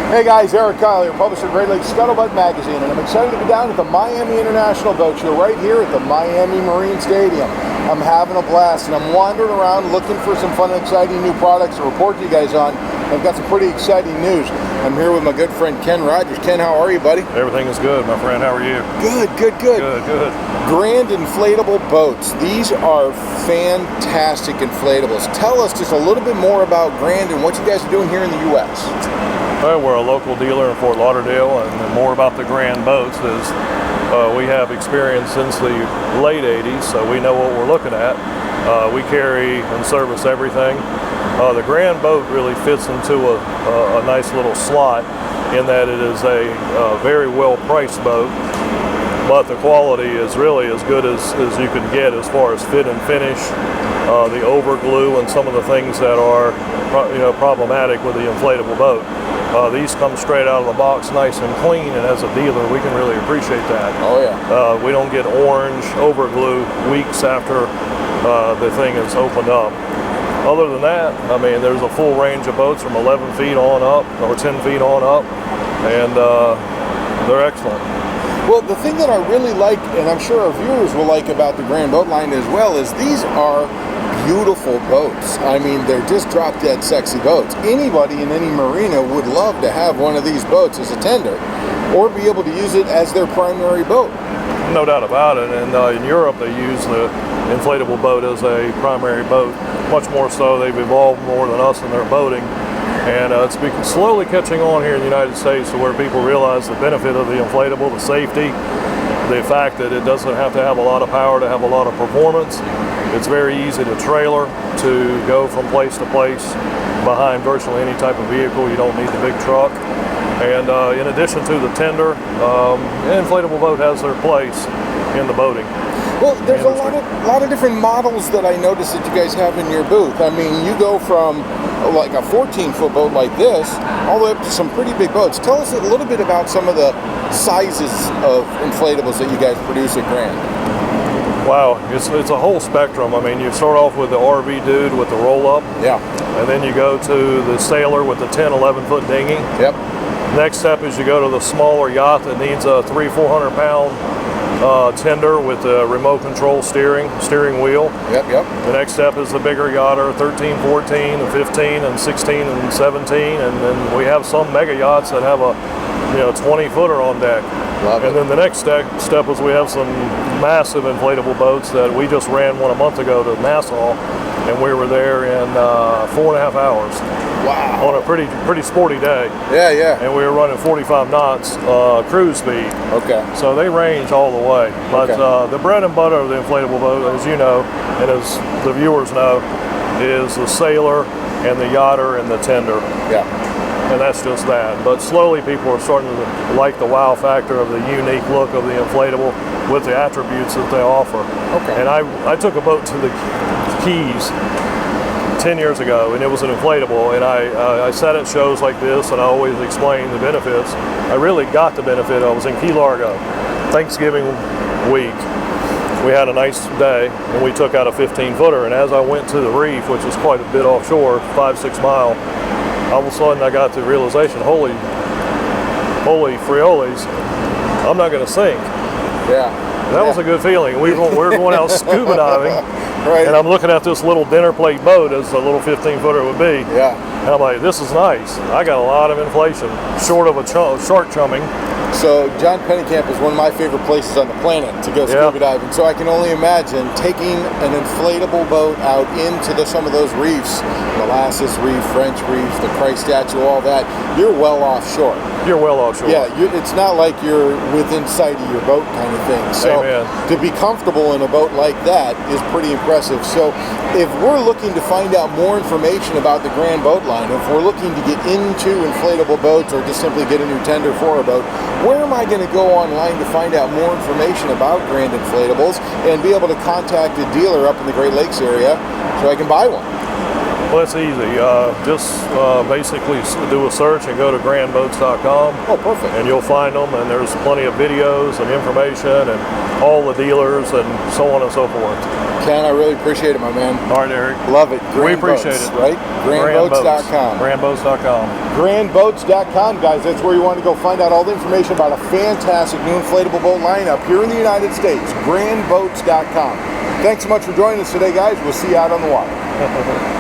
Hey guys, Eric Kyle here, publisher of Great Lakes Scuttlebutt magazine, and I'm excited to be down at the Miami International Boat Show right here at the Miami Marine Stadium. I'm having a blast, and I'm wandering around looking for some fun and exciting new products to report to you guys on. I've got some pretty exciting news. I'm here with my good friend Ken Rogers. Ken, how are you, buddy? Everything is good, my friend. How are you? Good. Good. Grand inflatable boats. These are fantastic inflatables. Tell us just a little bit more about Grand and what you guys are doing here in the U.S. Well, we're a local dealer in Fort Lauderdale, and more about the Grand boats is we have experience since the late 80s, so we know what we're looking at. We carry and service everything. The Grand boat really fits into a nice little slot in that it is a very well-priced boat, but the quality is really as good as you can get as far as fit and finish, the overglue, and some of the things that are problematic with the inflatable boat. These come straight out of the box nice and clean, and as a dealer we can really appreciate that. Oh yeah. We don't get orange overglue weeks after the thing is opened up. Other than that, I mean, there's a full range of boats from 11 feet on up or 10 feet on up, and they're excellent. Well, the thing that I really like, and I'm sure our viewers will like about the Grand boat line as well, is these are beautiful boats. I mean, they're just drop-dead sexy boats. Anybody in any marina would love to have one of these boats as a tender, or be able to use it as their primary boat. No doubt about it. And in Europe, they use the inflatable boat as a primary boat. Much more so, they've evolved more than us in their boating. And it's slowly catching on here in the United States to where people realize the benefit of the inflatable, the safety, the fact that it doesn't have to have a lot of power to have a lot of performance. It's very easy to trailer, to go from place to place behind virtually any type of vehicle. You don't need the big truck. And in addition to the tender, an inflatable boat has their place in the boating. Well, there's a lot of different models that I noticed that you guys have in your booth. I mean, you go from like a 14-foot boat like this all the way up to some pretty big boats. Tell us a little bit about some of the sizes of inflatables that you guys produce at Grand. Wow, it's a whole spectrum. I mean, you start off with the RV dude with the roll-up. Yeah. And then you go to the sailor with the 10, 11-foot dinghy. Yep. Next step is you go to the smaller yacht that needs a 300-400 pound tender with a remote control steering wheel. Yep. The next step is the bigger yachter, 13, 14, and 15, and 16, and 17. And then we have some mega yachts that have a 20-footer on deck. Love and it. then the next step is we have some massive inflatable boats that we just ran one a month ago to Nassau, and we were there in 4.5 hours. Wow. On a pretty sporty day. Yeah. And we were running 45 knots cruise speed. Okay. So they range all the way. But okay. The bread and butter of the inflatable boat, as you know, and as the viewers know, is the sailor and the yachter and the tender. Yeah. And that's just that. But slowly people are starting to like the wow factor of the unique look of the inflatable with the attributes that they offer. Okay. And I took a boat to the Keys 10 years ago, and it was an inflatable, and I sat at shows like this, and I always explain the benefits. I really got the benefit. I was in Key Largo, Thanksgiving week. We had a nice day, and we took out a 15-footer, and as I went to the reef, which is quite a bit offshore, 5-6 mile, all of a sudden I got the realization, holy frioles, I'm not going to sink. Yeah. That was a good feeling. We were going out scuba diving, right. And I'm looking at this little dinner plate boat, as a little 15-footer would be. Yeah. And I'm like, this is nice. I got a lot of inflation, short of a shark chumming. So John Pennekamp is one of my favorite places on the planet to go scuba diving. So I can only imagine taking an inflatable boat out into some of those reefs, Molasses Reef, French Reef, the Christ Statue, all that. You're well offshore. You're well offshore. Yeah, it's not like you're within sight of your boat kind of thing. So Amen. To be comfortable in a boat like that is pretty impressive. So if we're looking to find out more information about the Grand boat line, if we're looking to get into inflatable boats or just simply get a new tender for a boat, where am I going to go online to find out more information about Grand inflatables and be able to contact a dealer up in the Great Lakes area so I can buy one? Well, it's easy. Just basically do a search and go to grandboats.com. Oh, perfect. And you'll find them, and there's plenty of videos and information and all the dealers and so on and so forth. Ken, I really appreciate it, my man. All right, Eric. Love it. We appreciate Boats, it. right? Grandboats.com. Grandboats.com. Grandboats.com, guys. That's where you want to go find out all the information about a fantastic new inflatable boat lineup here in the United States. Grandboats.com. Thanks so much for joining us today, guys. We'll see you out on the water.